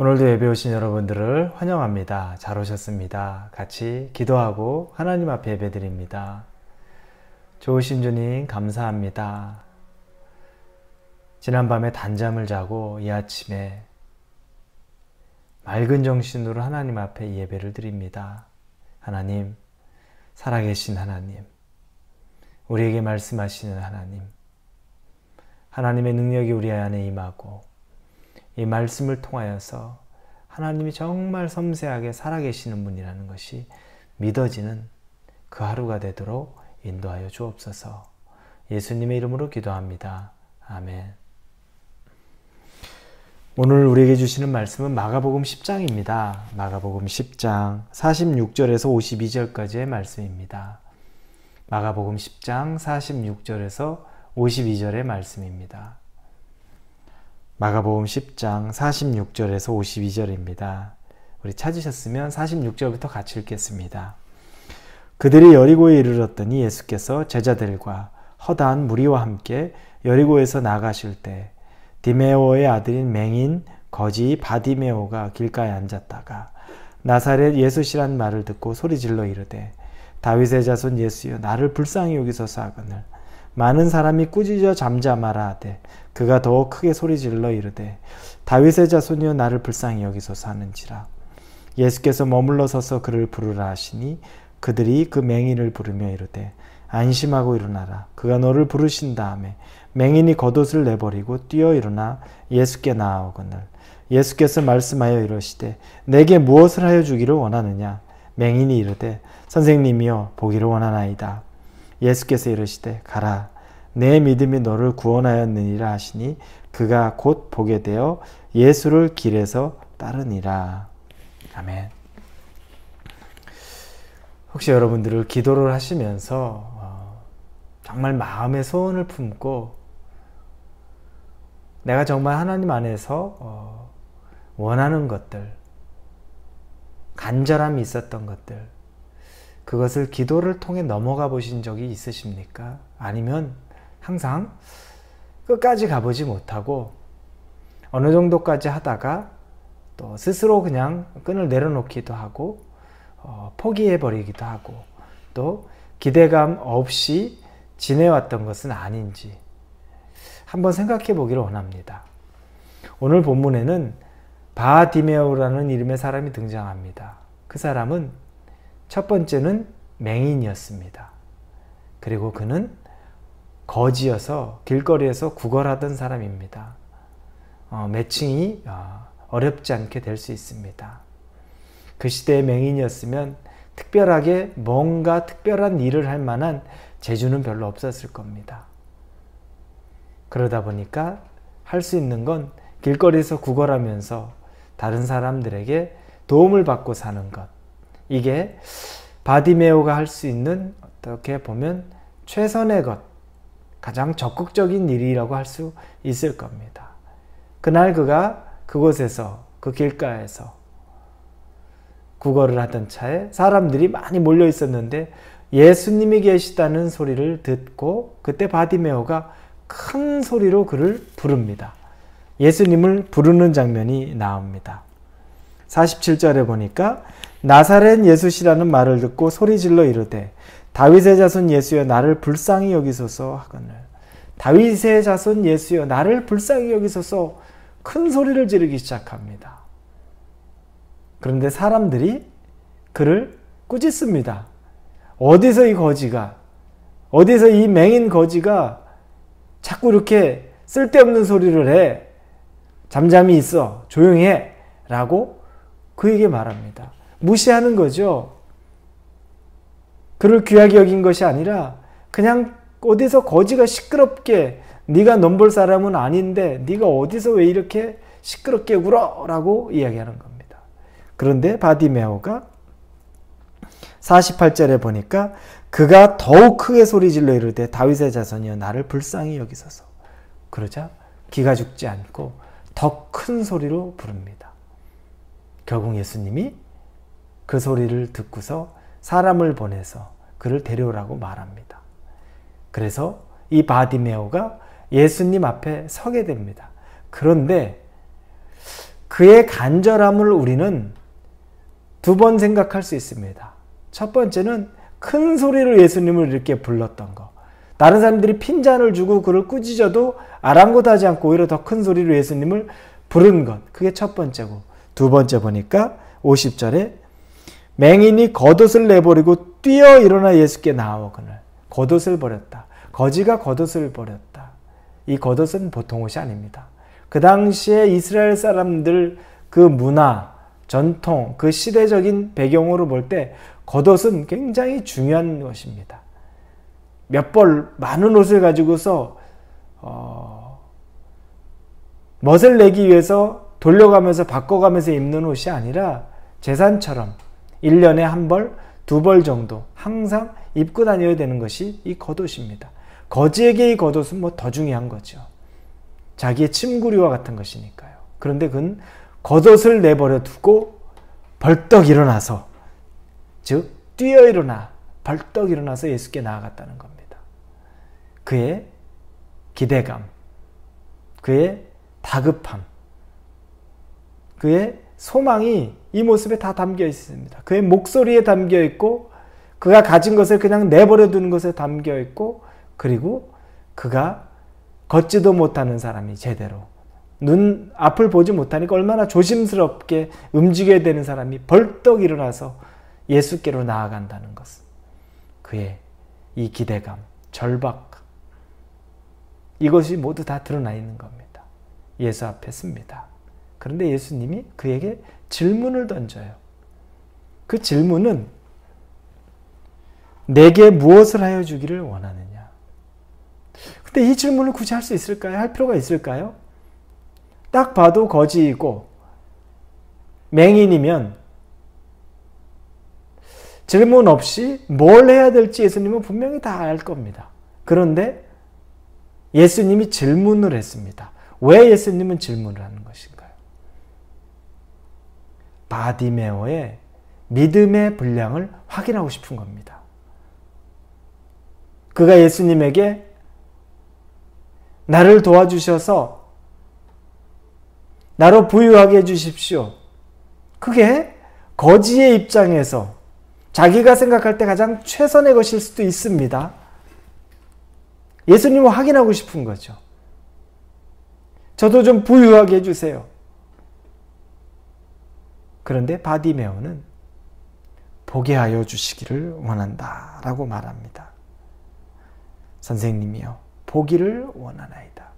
오늘도 예배 오신 여러분들을 환영합니다. 잘 오셨습니다. 같이 기도하고 하나님 앞에 예배드립니다. 좋으신 주님 감사합니다. 지난밤에 단잠을 자고 이 아침에 맑은 정신으로 하나님 앞에 예배를 드립니다. 하나님, 살아계신 하나님, 우리에게 말씀하시는 하나님, 하나님의 능력이 우리 안에 임하고 이 말씀을 통하여서 하나님이 정말 섬세하게 살아계시는 분이라는 것이 믿어지는 그 하루가 되도록 인도하여 주옵소서. 예수님의 이름으로 기도합니다. 아멘. 오늘 우리에게 주시는 말씀은 마가복음 10장입니다. 마가복음 10장 46절에서 52절까지의 말씀입니다. 마가복음 10장 46절에서 52절의 말씀입니다. 마가복음 10장 46절에서 52절입니다. 우리 찾으셨으면 46절부터 같이 읽겠습니다. 그들이 여리고에 이르렀더니 예수께서 제자들과 허다한 무리와 함께 여리고에서 나가실 때 디메오의 아들인 맹인 거지 바디메오가 길가에 앉았다가 나사렛 예수시란 말을 듣고 소리질러 이르되 다윗의 자손 예수여 나를 불쌍히 여기소서 하거늘 많은 사람이 꾸짖어 잠잠하라 하되 그가 더욱 크게 소리질러 이르되 다윗의 자손이여 나를 불쌍히 여기소서 하는지라. 예수께서 머물러 서서 그를 부르라 하시니 그들이 그 맹인을 부르며 이르되 안심하고 일어나라. 그가 너를 부르신 다음에 맹인이 겉옷을 내버리고 뛰어 일어나 예수께 나아오거늘 예수께서 말씀하여 이러시되 내게 무엇을 하여 주기를 원하느냐. 맹인이 이르되 선생님이여 보기를 원하나이다. 예수께서 이르시되 가라. 내 믿음이 너를 구원하였느니라 하시니 그가 곧 보게 되어 예수를 길에서 따르니라. 아멘. 혹시 여러분들을 기도를 하시면서 정말 마음의 소원을 품고 내가 정말 하나님 안에서 원하는 것들, 간절함이 있었던 것들, 그것을 기도를 통해 넘어가 보신 적이 있으십니까? 아니면 항상 끝까지 가보지 못하고 어느 정도까지 하다가 또 스스로 그냥 끈을 내려놓기도 하고 포기해버리기도 하고 또 기대감 없이 지내왔던 것은 아닌지 한번 생각해 보기를 원합니다. 오늘 본문에는 바디메오라는 이름의 사람이 등장합니다. 그 사람은 첫 번째는 맹인이었습니다. 그리고 그는 거지여서 길거리에서 구걸하던 사람입니다. 매칭이 어렵지 않게 될 수 있습니다. 그 시대의 맹인이었으면 특별하게 뭔가 특별한 일을 할 만한 재주는 별로 없었을 겁니다. 그러다 보니까 할 수 있는 건 길거리에서 구걸하면서 다른 사람들에게 도움을 받고 사는 것. 이게 바디메오가 할 수 있는 어떻게 보면 최선의 것, 가장 적극적인 일이라고 할 수 있을 겁니다. 그날 그가 그곳에서 그 길가에서 구걸을 하던 차에 사람들이 많이 몰려 있었는데 예수님이 계시다는 소리를 듣고 그때 바디메오가 큰 소리로 그를 부릅니다. 예수님을 부르는 장면이 나옵니다. 47절에 보니까 나사렛 예수시라는 말을 듣고 소리질러 이르되 다윗의 자손 예수여 나를 불쌍히 여기소서 하거늘 다윗의 자손 예수여 나를 불쌍히 여기소서 큰 소리를 지르기 시작합니다. 그런데 사람들이 그를 꾸짖습니다. 어디서 이 거지가, 어디서 이 맹인 거지가 자꾸 이렇게 쓸데없는 소리를 해. 잠잠히 있어. 조용히 해. 라고 그에게 말합니다. 무시하는 거죠. 그를 귀하게 여긴 것이 아니라 그냥 어디서 거지가 시끄럽게 네가 넘볼 사람은 아닌데 네가 어디서 왜 이렇게 시끄럽게 울어? 라고 이야기하는 겁니다. 그런데 바디메오가 48절에 보니까 그가 더욱 크게 소리질러 이르되 다윗의 자손이여 나를 불쌍히 여기소서. 그러자 기가 죽지 않고 더 큰 소리로 부릅니다. 결국 예수님이 그 소리를 듣고서 사람을 보내서 그를 데려오라고 말합니다. 그래서 이 바디메오가 예수님 앞에 서게 됩니다. 그런데 그의 간절함을 우리는 두 번 생각할 수 있습니다. 첫 번째는 큰 소리로 예수님을 이렇게 불렀던 거. 다른 사람들이 핀잔을 주고 그를 꾸짖어도 아랑곳하지 않고 오히려 더 큰 소리로 예수님을 부른 것. 그게 첫 번째고, 두 번째 보니까 50절에 맹인이 겉옷을 내버리고 뛰어 일어나 예수께 나아오거늘. 겉옷을 버렸다. 거지가 겉옷을 버렸다. 이 겉옷은 보통 옷이 아닙니다. 그 당시에 이스라엘 사람들 그 문화, 전통, 그 시대적인 배경으로 볼 때 겉옷은 굉장히 중요한 것입니다. 몇 벌 많은 옷을 가지고서 멋을 내기 위해서 돌려가면서 바꿔가면서 입는 옷이 아니라 재산처럼 1년에 한 벌, 두 벌 정도 항상 입고 다녀야 되는 것이 이 겉옷입니다. 거지에게 이 겉옷은 뭐 더 중요한 거죠. 자기의 침구류와 같은 것이니까요. 그런데 그는 겉옷을 내버려 두고 벌떡 일어나서, 즉 뛰어 일어나 벌떡 일어나서 예수께 나아갔다는 겁니다. 그의 기대감, 그의 다급함, 그의 소망이 이 모습에 다 담겨 있습니다. 그의 목소리에 담겨 있고, 그가 가진 것을 그냥 내버려 두는 것에 담겨 있고, 그리고 그가 걷지도 못하는 사람이 제대로 눈 앞을 보지 못하니까 얼마나 조심스럽게 움직여야 되는 사람이 벌떡 일어나서 예수께로 나아간다는 것은 그의 이 기대감, 절박감, 이것이 모두 다 드러나 있는 겁니다. 예수 앞에 섭니다. 그런데 예수님이 그에게 질문을 던져요. 그 질문은 내게 무엇을 하여 주기를 원하느냐. 근데 이 질문을 굳이 할 수 있을까요? 할 필요가 있을까요? 딱 봐도 거지이고 맹인이면 질문 없이 뭘 해야 될지 예수님은 분명히 다 알 겁니다. 그런데 예수님이 질문을 했습니다. 왜 예수님은 질문을 하는 것인가요? 바디메오의 믿음의 분량을 확인하고 싶은 겁니다. 그가 예수님에게 나를 도와주셔서 나로 부유하게 해주십시오. 그게 거지의 입장에서 자기가 생각할 때 가장 최선의 것일 수도 있습니다. 예수님을 확인하고 싶은 거죠. 저도 좀 부유하게 해주세요. 그런데 바디메오는 보게 하여 주시기를 원한다 라고 말합니다. 선생님이요, 보기를 원하나이다.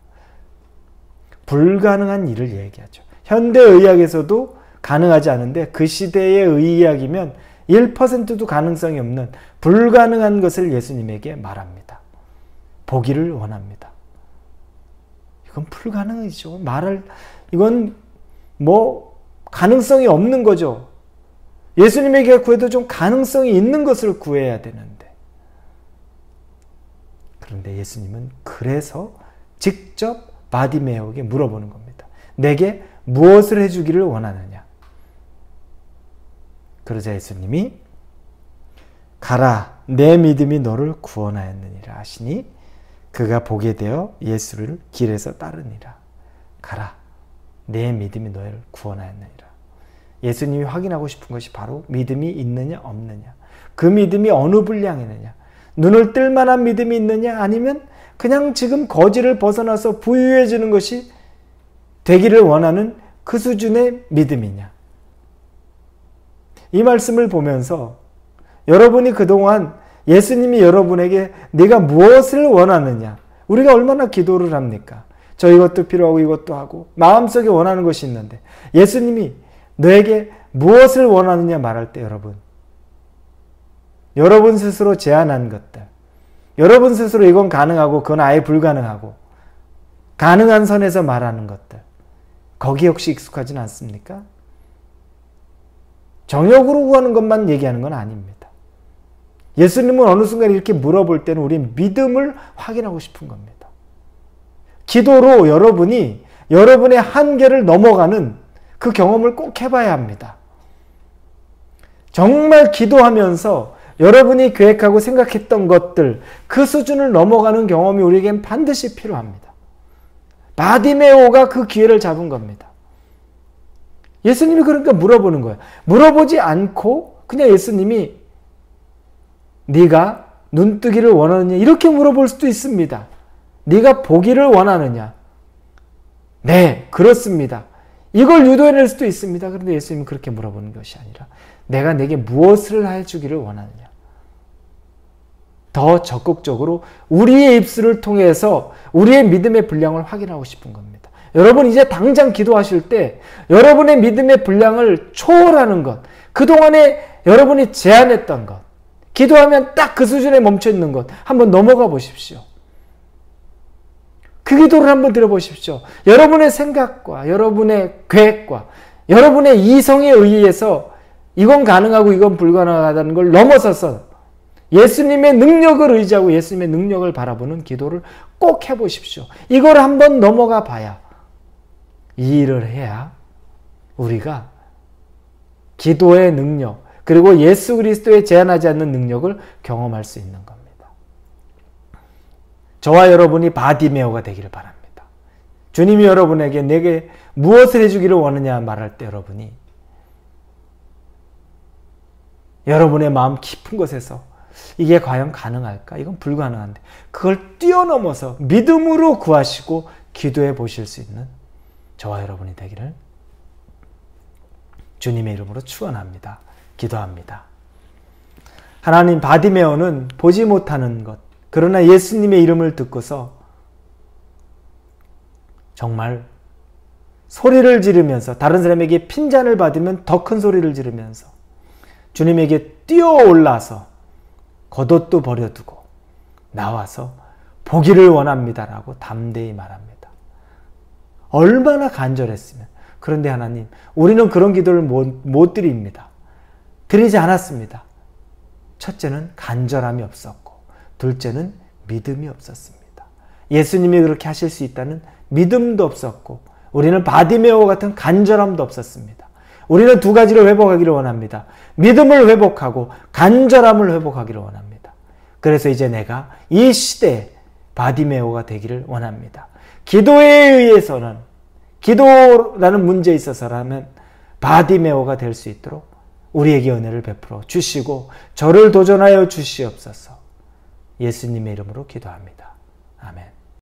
불가능한 일을 얘기하죠. 현대의학에서도 가능하지 않은데 그 시대의 의학이면 1%도 가능성이 없는 불가능한 것을 예수님에게 말합니다. 보기를 원합니다. 이건 불가능이죠. 이건 뭐 가능성이 없는 거죠. 예수님에게 구해도 좀 가능성이 있는 것을 구해야 되는데. 그런데 예수님은 그래서 직접 바디메오에게 물어보는 겁니다. 내게 무엇을 해주기를 원하느냐. 그러자 예수님이 가라, 내 믿음이 너를 구원하였느니라 하시니 그가 보게 되어 예수를 길에서 따르니라. 가라, 내 믿음이 너를 구원하였느니라. 예수님이 확인하고 싶은 것이 바로 믿음이 있느냐 없느냐. 그 믿음이 어느 분량이느냐. 눈을 뜰 만한 믿음이 있느냐, 아니면 그냥 지금 거지를 벗어나서 부유해지는 것이 되기를 원하는 그 수준의 믿음이냐. 이 말씀을 보면서 여러분이 그동안 예수님이 여러분에게 네가 무엇을 원하느냐, 우리가 얼마나 기도를 합니까? 저 이것도 필요하고 이것도 하고 마음속에 원하는 것이 있는데 예수님이 너에게 무엇을 원하느냐 말할 때 여러분 스스로 제안한 것들, 여러분 스스로 이건 가능하고 그건 아예 불가능하고 가능한 선에서 말하는 것들, 거기에 혹시 익숙하진 않습니까? 정욕으로 구하는 것만 얘기하는 건 아닙니다. 예수님은 어느 순간 이렇게 물어볼 때는 우리 믿음을 확인하고 싶은 겁니다. 기도로 여러분이 여러분의 한계를 넘어가는 그 경험을 꼭 해봐야 합니다. 정말 기도하면서 여러분이 계획하고 생각했던 것들, 그 수준을 넘어가는 경험이 우리에겐 반드시 필요합니다. 바디메오가 그 기회를 잡은 겁니다. 예수님이 그러니까 물어보는 거예요. 물어보지 않고 그냥 예수님이 네가 눈뜨기를 원하느냐 이렇게 물어볼 수도 있습니다. 네가 보기를 원하느냐? 네, 그렇습니다. 이걸 유도해낼 수도 있습니다. 그런데 예수님은 그렇게 물어보는 것이 아니라 내가 내게 무엇을 해주기를 원하느냐? 더 적극적으로 우리의 입술을 통해서 우리의 믿음의 분량을 확인하고 싶은 겁니다. 여러분 이제 당장 기도하실 때 여러분의 믿음의 분량을 초월하는 것, 그동안에 여러분이 제안했던 것, 기도하면 딱 그 수준에 멈춰 있는 것 한번 넘어가 보십시오. 그 기도를 한번 들어보십시오. 여러분의 생각과 여러분의 계획과 여러분의 이성에 의해서 이건 가능하고 이건 불가능하다는 걸 넘어서서 예수님의 능력을 의지하고 예수님의 능력을 바라보는 기도를 꼭 해보십시오. 이걸 한번 넘어가 봐야, 이 일을 해야 우리가 기도의 능력 그리고 예수 그리스도의 제한하지 않는 능력을 경험할 수 있는 겁니다. 저와 여러분이 바디메오가 되기를 바랍니다. 주님이 여러분에게 내게 무엇을 해주기를 원하냐 말할 때 여러분이 여러분의 마음 깊은 곳에서 이게 과연 가능할까? 이건 불가능한데 그걸 뛰어넘어서 믿음으로 구하시고 기도해 보실 수 있는 저와 여러분이 되기를 주님의 이름으로 축원합니다. 기도합니다. 하나님, 바디메오는 보지 못하는 것, 그러나 예수님의 이름을 듣고서 정말 소리를 지르면서 다른 사람에게 핀잔을 받으면 더 큰 소리를 지르면서 주님에게 뛰어올라서 겉옷도 버려두고 나와서 보기를 원합니다라고 담대히 말합니다. 얼마나 간절했으면. 그런데 하나님, 우리는 그런 기도를 못 드립니다. 드리지 않았습니다. 첫째는 간절함이 없었고 둘째는 믿음이 없었습니다. 예수님이 그렇게 하실 수 있다는 믿음도 없었고 우리는 바디메오 같은 간절함도 없었습니다. 우리는 두 가지를 회복하기를 원합니다. 믿음을 회복하고 간절함을 회복하기를 원합니다. 그래서 이제 내가 이 시대에 바디메오가 되기를 원합니다. 기도에 의해서는, 기도라는 문제에 있어서라면 바디메오가 될 수 있도록 우리에게 은혜를 베풀어 주시고 저를 도전하여 주시옵소서. 예수님의 이름으로 기도합니다. 아멘.